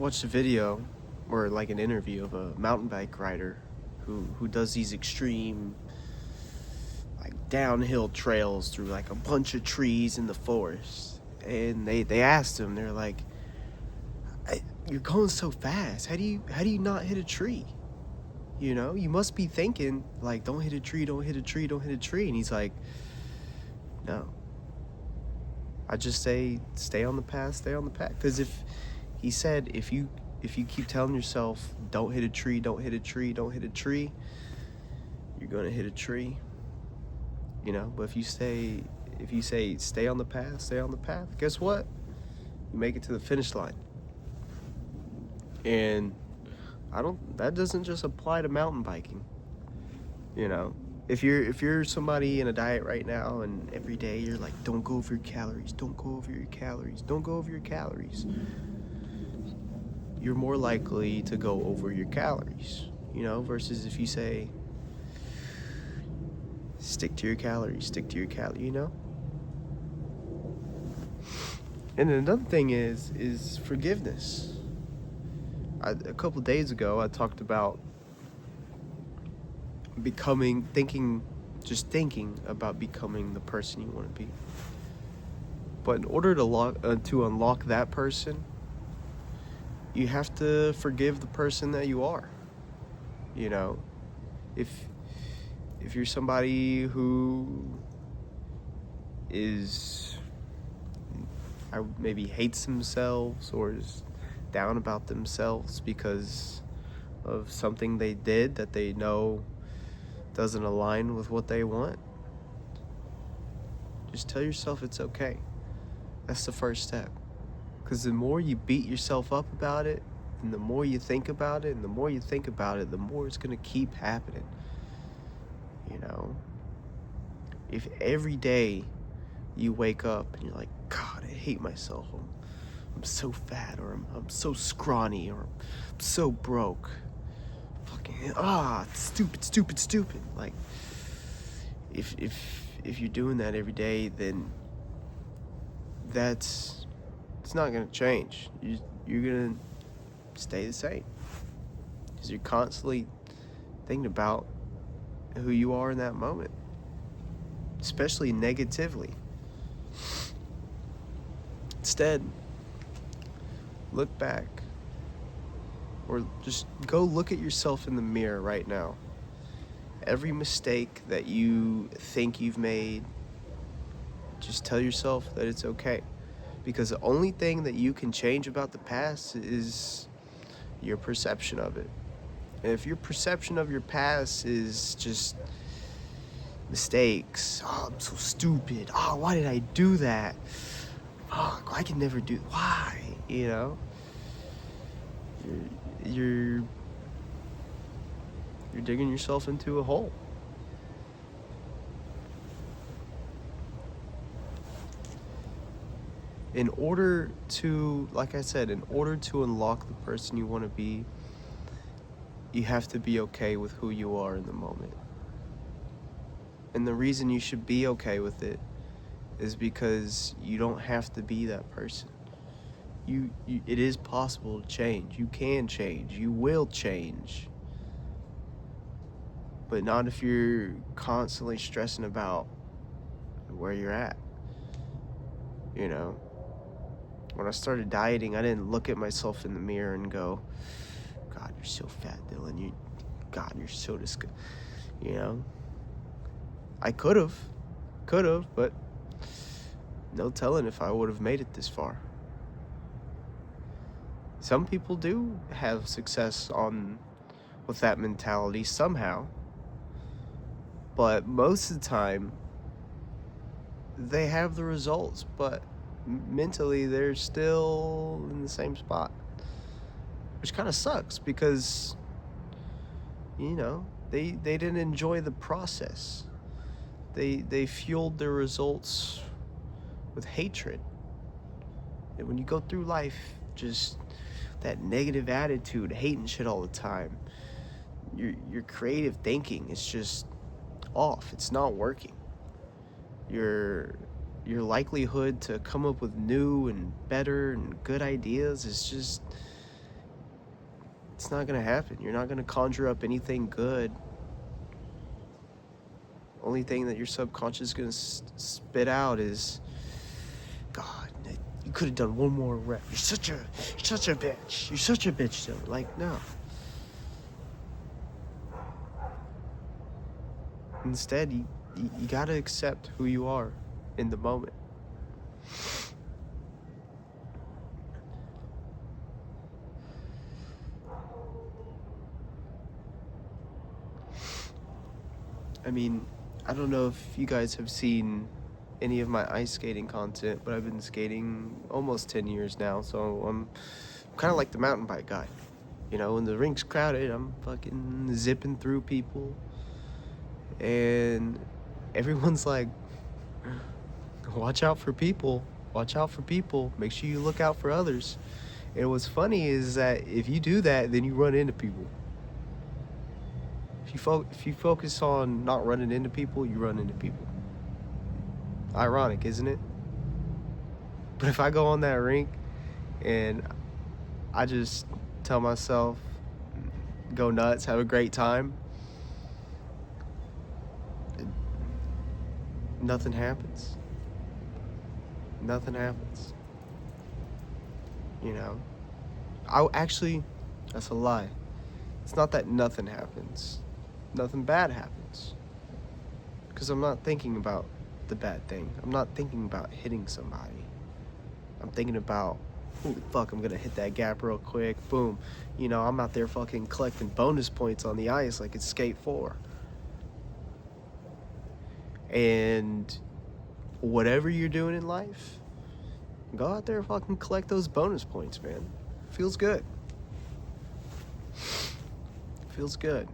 watched a video or like an interview of a mountain bike rider who does these extreme like downhill trails through like a bunch of trees in the forest. And they asked him, they're like, "You're going so fast. How do you not hit a tree? You know, you must be thinking like, don't hit a tree, don't hit a tree, don't hit a tree." And he's like, "No. I just say stay on the path, stay on the path." Because if you keep telling yourself don't hit a tree, don't hit a tree, don't hit a tree, you're gonna hit a tree. You know, but if you say stay on the path, stay on the path, guess what? You make it to the finish line. And that doesn't just apply to mountain biking. You know, if you're somebody in a diet right now and every day you're like, don't go over your calories, don't go over your calories, don't go over your calories, you're more likely to go over your calories, you know, versus if you say stick to your calories, you know. And another thing is forgiveness. A couple days ago I talked about thinking about becoming the person you want to be. But in order to unlock that person, you have to forgive the person that you are. You know, if you're somebody who is maybe hates themselves or is down about themselves because of something they did that they know doesn't align with what they want, just tell yourself it's okay. That's the first step. Because the more you beat yourself up about it, and the more you think about it, and the more you think about it, the more it's going to keep happening. You know? If every day you wake up and you're like, God, I hate myself. I'm so fat, or I'm so scrawny, or I'm so broke. Fucking, stupid. Like, if you're doing that every day, then it's not gonna change. You're gonna stay the same because you're constantly thinking about who you are in that moment, especially negatively. Instead, look back, or just go look at yourself in the mirror right now. Every mistake that you think you've made, just tell yourself that it's okay. Because the only thing that you can change about the past is your perception of it. And if your perception of your past is just mistakes, oh, I'm so stupid, oh, why did I do that, oh, I can never do, why, you know, you're digging yourself into a hole. In order to unlock the person you want to be, you have to be okay with who you are in the moment. And the reason you should be okay with it is because you don't have to be that person. It is possible to change. You can change. You will change. But not if you're constantly stressing about where you're at. You know? When I started dieting, I didn't look at myself in the mirror and go, God, you're so fat, Dylan. God, you're so disgusting. You know? I could have, but no telling if I would have made it this far. Some people do have success with that mentality somehow, but most of the time they have the results, but mentally they're still in the same spot, which kind of sucks because, you know, they didn't enjoy the process. They fueled their results with hatred. And when you go through life just that negative attitude, hating shit all the time, your creative thinking is just off. It's not working. Your likelihood to come up with new and better and good ideas is just, It's not gonna happen. You're not gonna conjure up anything good. Only thing that your subconscious is gonna spit out is, God, you could have done one more rep. You're such a bitch. You're such a bitch, Dylan. Like, no. Instead, you gotta accept who you are in the moment. I mean, I don't know if you guys have seen any of my ice skating content, but I've been skating almost 10 years now, so I'm kind of like the mountain bike guy. You know, when the rink's crowded, I'm fucking zipping through people, and everyone's like, watch out for people, make sure you look out for others. And what's funny is that if you do that, then you run into people. If you focus on not running into people, you run into people. Ironic, isn't it? But if I go on that rink and I just tell myself, go nuts, have a great time, nothing happens. Nothing happens. You know? That's a lie. It's not that nothing happens. Nothing bad happens. Because I'm not thinking about the bad thing. I'm not thinking about hitting somebody. I'm thinking about, holy fuck, I'm gonna hit that gap real quick. Boom. You know, I'm out there fucking collecting bonus points on the ice like it's Skate 4. And whatever you're doing in life, go out there and fucking collect those bonus points, man. Feels good. Feels good.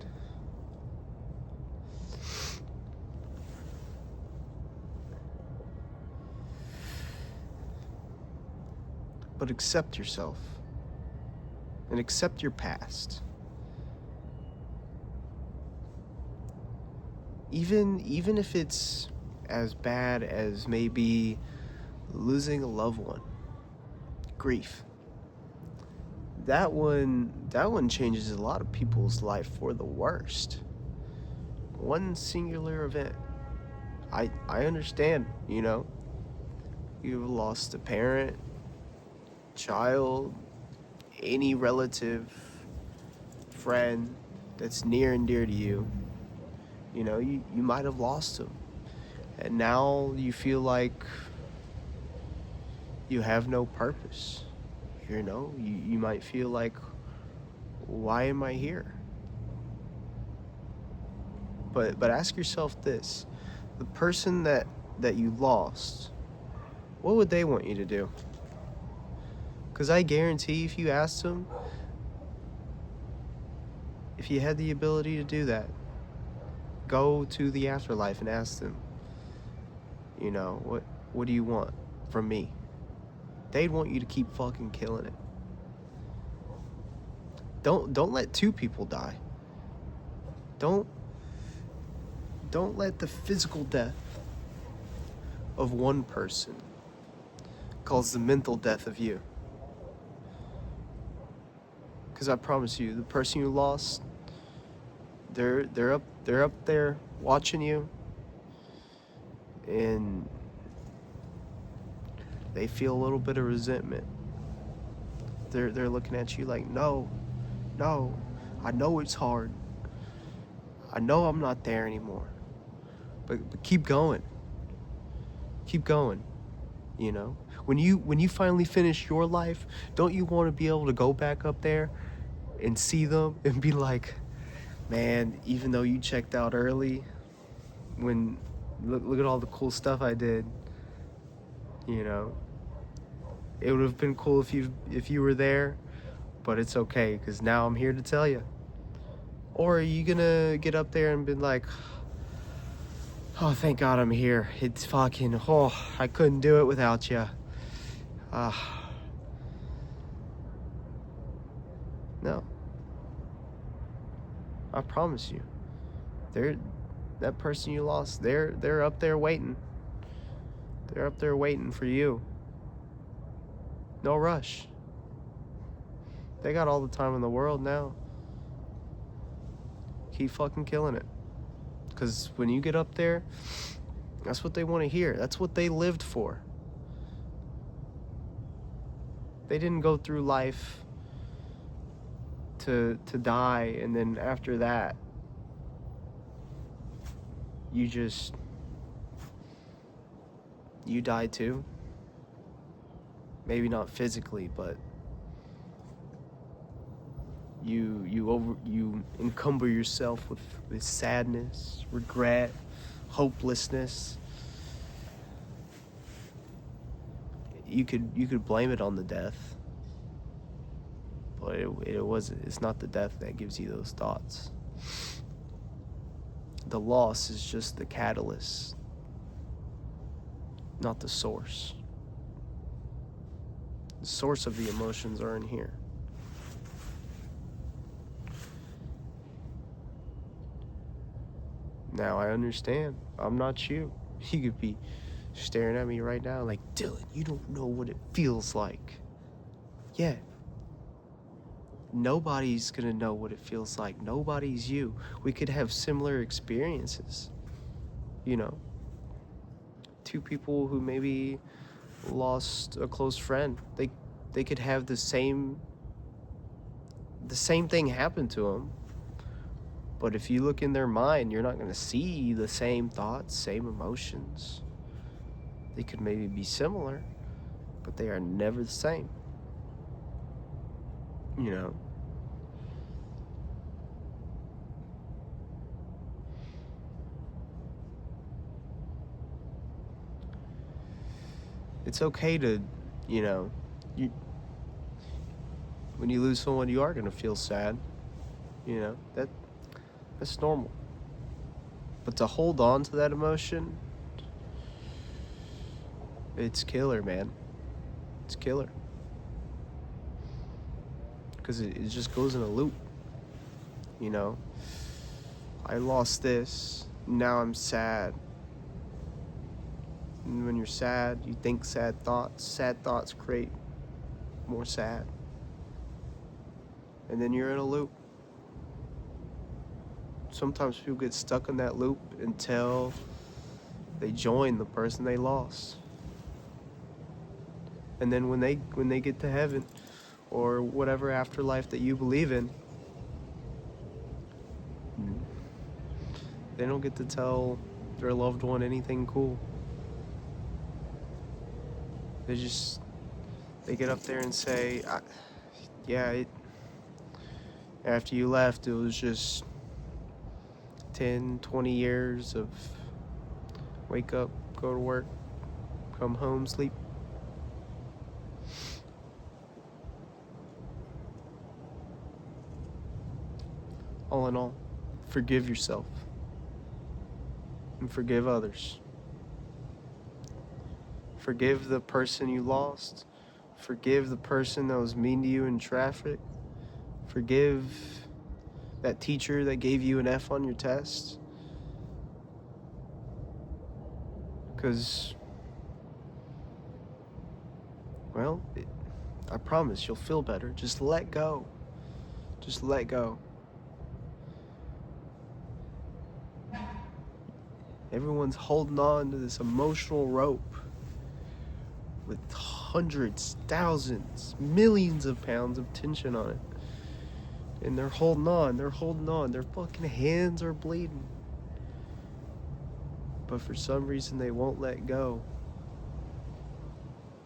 But accept yourself and accept your past. Even if it's as bad as maybe losing a loved one, grief. That one changes a lot of people's life for the worst. One singular event. I understand, you know. You've lost a parent, child, any relative, friend that's near and dear to you. You know, you might have lost them. And now you feel like you have no purpose. You know, you might feel like, why am I here? But ask yourself this. The person that you lost, what would they want you to do? Because I guarantee if you asked them, if you had the ability to do that, go to the afterlife and ask them, you know, what do you want from me? They'd want you to keep fucking killing it. Don't let two people die. Don't let the physical death of one person cause the mental death of you. Because I promise you, the person you lost, they're up there watching you, and they feel a little bit of resentment. They're looking at you like, no, I know it's hard. I know I'm not there anymore. But keep going. Keep going. You know? When you finally finish your life, don't you want to be able to go back up there and see them and be like, man, even though you checked out early, look at all the cool stuff I did. You know? It would have been cool if you were there, but it's okay, because now I'm here to tell you. Or are you gonna get up there and be like, oh, thank God I'm here. It's fucking, I couldn't do it without you. No. I promise you. That person you lost, they're up there waiting. They're up there waiting for you. No rush. They got all the time in the world now. Keep fucking killing it. Because when you get up there, that's what they want to hear. That's what they lived for. They didn't go through life to die, and then after that, you die too. Maybe not physically, but you encumber yourself with sadness, regret, hopelessness. You could blame it on the death, but it's not the death that gives you those thoughts. The loss is just the catalyst, not the source. The source of the emotions are in here. Now I understand. I'm not you. You could be staring at me right now like, Dylan, you don't know what it feels like. Yeah. Nobody's gonna know what it feels like. Nobody's you. We could have similar experiences. You know, two people who maybe lost a close friend. They could have the same thing happen to them. But if you look in their mind, you're not going to see the same thoughts, same emotions. They could maybe be similar, but they are never the same. You know? It's okay to, when you lose someone, you are going to feel sad. You know, that's normal. But to hold on to that emotion, it's killer, man. It's killer. Because it just goes in a loop. You know, I lost this, now I'm sad. And when you're sad, you think sad thoughts. Sad thoughts create more sad. And then you're in a loop. Sometimes people get stuck in that loop until they join the person they lost. And then when they get to heaven or whatever afterlife that you believe in, they don't get to tell their loved one anything cool. They get up there and say, after you left, it was just 10, 20 years of wake up, go to work, come home, sleep. All in all, forgive yourself and forgive others. Forgive the person you lost. Forgive the person that was mean to you in traffic. Forgive that teacher that gave you an F on your test. Because, well, I promise you'll feel better. Just let go. Just let go. Everyone's holding on to this emotional rope with hundreds, thousands, millions of pounds of tension on it. And they're holding on. Their fucking hands are bleeding. But for some reason they won't let go.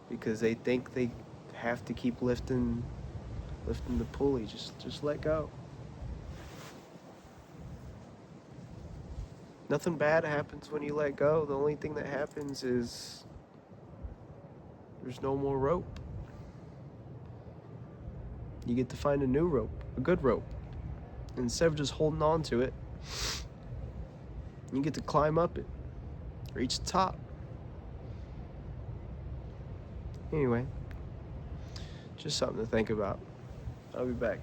Because they think they have to keep lifting the pulley. Just let go. Nothing bad happens when you let go. The only thing that happens is there's no more rope. You get to find a new rope, a good rope. Instead of just holding on to it, you get to climb up it, reach the top. Anyway, just something to think about. I'll be back.